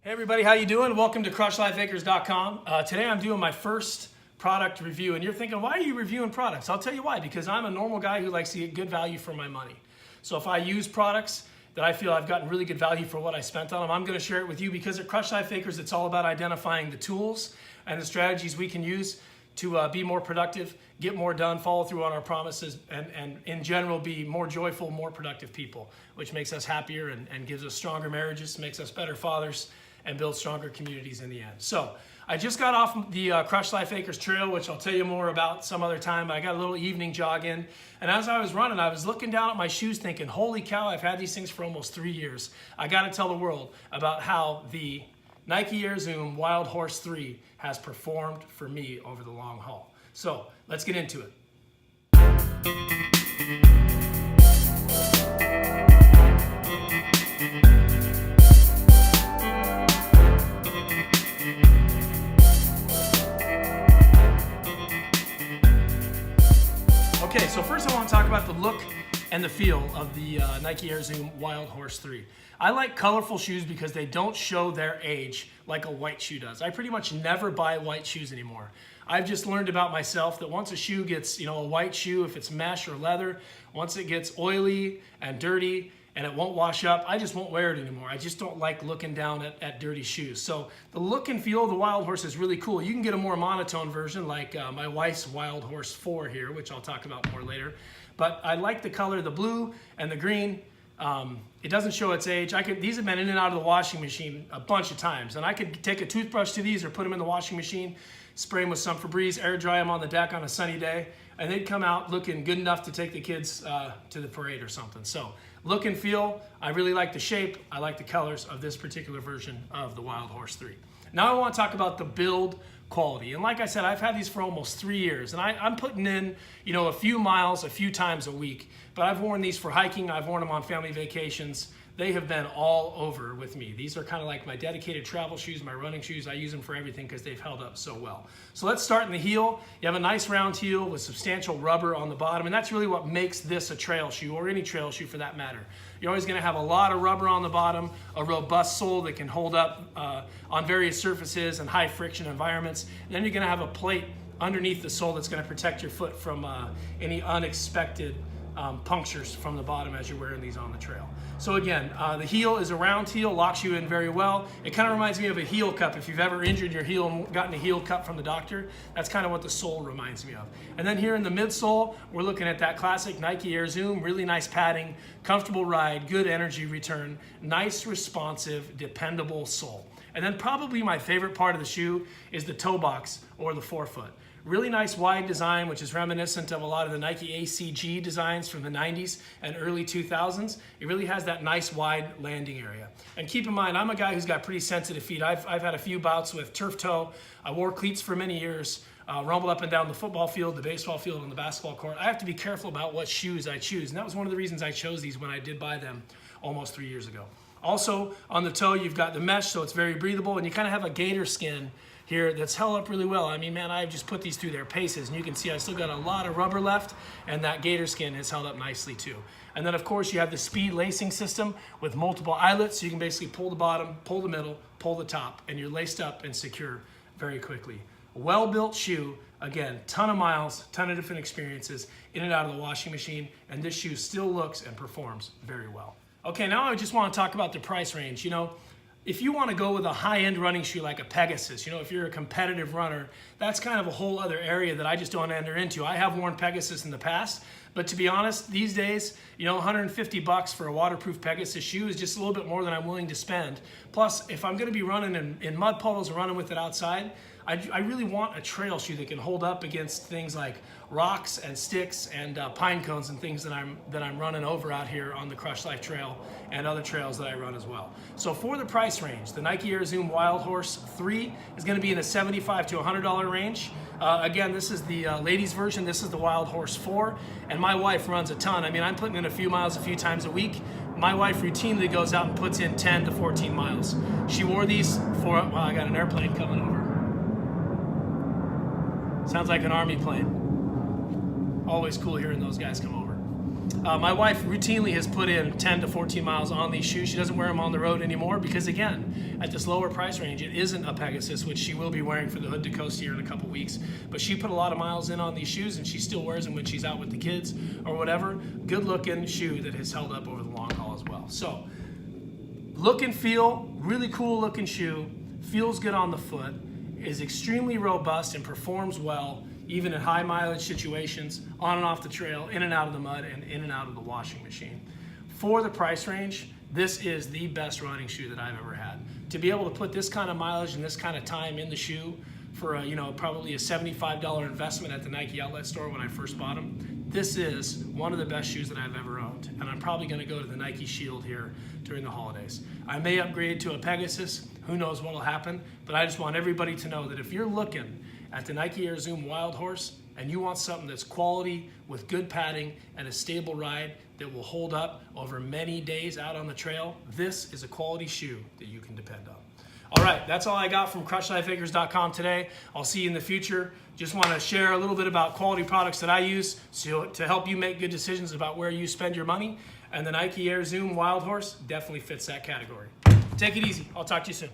Hey everybody, how you doing? Welcome to CrushLifeAcres.com. Today I'm doing my first product review, and you're thinking, why are you reviewing products? I'll tell you why, because I'm a normal guy who likes to get good value for my money. So if I use products that I feel I've gotten really good value for what I spent on them, I'm going to share it with you, because at Crush Life Acres it's all about identifying the tools and the strategies we can use to be more productive, get more done, follow through on our promises, and in general be more joyful, more productive people, which makes us happier and gives us stronger marriages, makes us better fathers, and build stronger communities in the end. So I just got off the Crush Life Acres Trail, which I'll tell you more about some other time. I got a little evening jog in, and as I was running, I was looking down at my shoes thinking, holy cow, I've had these things for almost 3 years. I got to tell the world about how the Nike Wildhorse Wildhorse 3 has performed for me over the long haul. So let's get into it. Okay, so first I want to talk about the look and the feel of the Nike Wildhorse 3. I like colorful shoes because they don't show their age like a white shoe does. I pretty much never buy white shoes anymore. I've just learned about myself that once a shoe gets, a white shoe, if it's mesh or leather, once it gets oily and dirty and it won't wash up, I just won't wear it anymore. I just don't like looking down at dirty shoes. So the look and feel of the Wildhorse is really cool. You can get a more monotone version like my wife's Wildhorse 4 here, which I'll talk about more later. But I like the color, the blue and the green. It doesn't show its age. These have been in and out of the washing machine a bunch of times, and I could take a toothbrush to these or put them in the washing machine, spray them with some Febreze, air dry them on the deck on a sunny day, and they'd come out looking good enough to take the kids to the parade or something. So look and feel, I really like the shape, I like the colors of this particular version of the Wildhorse 3. Now I want to talk about the build quality. And like I said, I've had these for almost 3 years, and I'm putting in, a few miles a few times a week, but I've worn these for hiking, I've worn them on family vacations. They have been all over with me. These are kind of like my dedicated travel shoes, my running shoes. I use them for everything because they've held up so well. So let's start in the heel. You have a nice round heel with substantial rubber on the bottom, and that's really what makes this a trail shoe, or any trail shoe for that matter. You're always going to have a lot of rubber on the bottom, a robust sole that can hold up on various surfaces and high friction environments. And then you're going to have a plate underneath the sole that's going to protect your foot from any unexpected punctures from the bottom as you're wearing these on the trail. So again, the heel is a round heel, locks you in very well. It kind of reminds me of a heel cup. If you've ever injured your heel and gotten a heel cup from the doctor, that's kind of what the sole reminds me of. And then here in the midsole, we're looking at that classic Nike Air Zoom, really nice padding, comfortable ride, good energy return, nice, responsive, dependable sole. And then probably my favorite part of the shoe is the toe box or the forefoot. Really nice wide design, which is reminiscent of a lot of the Nike ACG designs from the 90s and early 2000s. It really has that nice wide landing area. And keep in mind, I'm a guy who's got pretty sensitive feet. I've had a few bouts with turf toe. I wore cleats for many years, rumbled up and down the football field, the baseball field, and the basketball court. I have to be careful about what shoes I choose. And that was one of the reasons I chose these when I did buy them almost 3 years ago. Also, on the toe, you've got the mesh, so it's very breathable, and you kind of have a gator skin here that's held up really well. I mean, man, I've just put these through their paces, and you can see I still got a lot of rubber left, and that gator skin has held up nicely too. And then, of course, you have the speed lacing system with multiple eyelets, so you can basically pull the bottom, pull the middle, pull the top, and you're laced up and secure very quickly. Well-built shoe, again, ton of miles, ton of different experiences, in and out of the washing machine, and this shoe still looks and performs very well. Okay, now I just want to talk about the price range. If you want to go with a high-end running shoe like a Pegasus, if you're a competitive runner, that's kind of a whole other area that I just don't enter into. I have worn Pegasus in the past, but to be honest, these days, $150 for a waterproof Pegasus shoe is just a little bit more than I'm willing to spend. Plus, if I'm going to be running in mud puddles or running with it outside, I really want a trail shoe that can hold up against things like rocks and sticks and pine cones and things that I'm running over out here on the Crushlife Trail and other trails that I run as well. So for the price range, the Nike Air Zoom Wildhorse 3 is going to be in the $75 to $100 range. Again, this is the ladies version. This is the Wildhorse 4, and my wife runs a ton. I mean, I'm putting in a few miles a few times a week. My wife routinely goes out and puts in 10 to 14 miles. She wore these for, well, I got an airplane coming over. Sounds like an army plane. Always cool hearing those guys come over. My wife routinely has put in 10 to 14 miles on these shoes. She doesn't wear them on the road anymore because, again, at this lower price range, it isn't a Pegasus, which she will be wearing for the Hood to Coast here in a couple weeks. But she put a lot of miles in on these shoes, and she still wears them when she's out with the kids or whatever. Good looking shoe that has held up over the long haul as well. So, look and feel, really cool looking shoe, feels good on the foot, is extremely robust and performs well even in high mileage situations, on and off the trail, in and out of the mud, and in and out of the washing machine. For the price range, this is the best running shoe that I've ever had. To be able to put this kind of mileage and this kind of time in the shoe for probably a $75 investment at the Nike outlet store when I first bought them, this is one of the best shoes that I've ever owned. And I'm probably gonna go to the Nike Shield here during the holidays. I may upgrade to a Pegasus, who knows what'll happen, but I just want everybody to know that if you're looking at the Nike Air Zoom Wildhorse and you want something that's quality with good padding and a stable ride that will hold up over many days out on the trail, this is a quality shoe that you can depend on. All right, that's all I got from CrushLifeAcres.com today. I'll see you in the future. Just want to share a little bit about quality products that I use to help you make good decisions about where you spend your money. And the Nike Air Zoom Wildhorse definitely fits that category. Take it easy. I'll talk to you soon.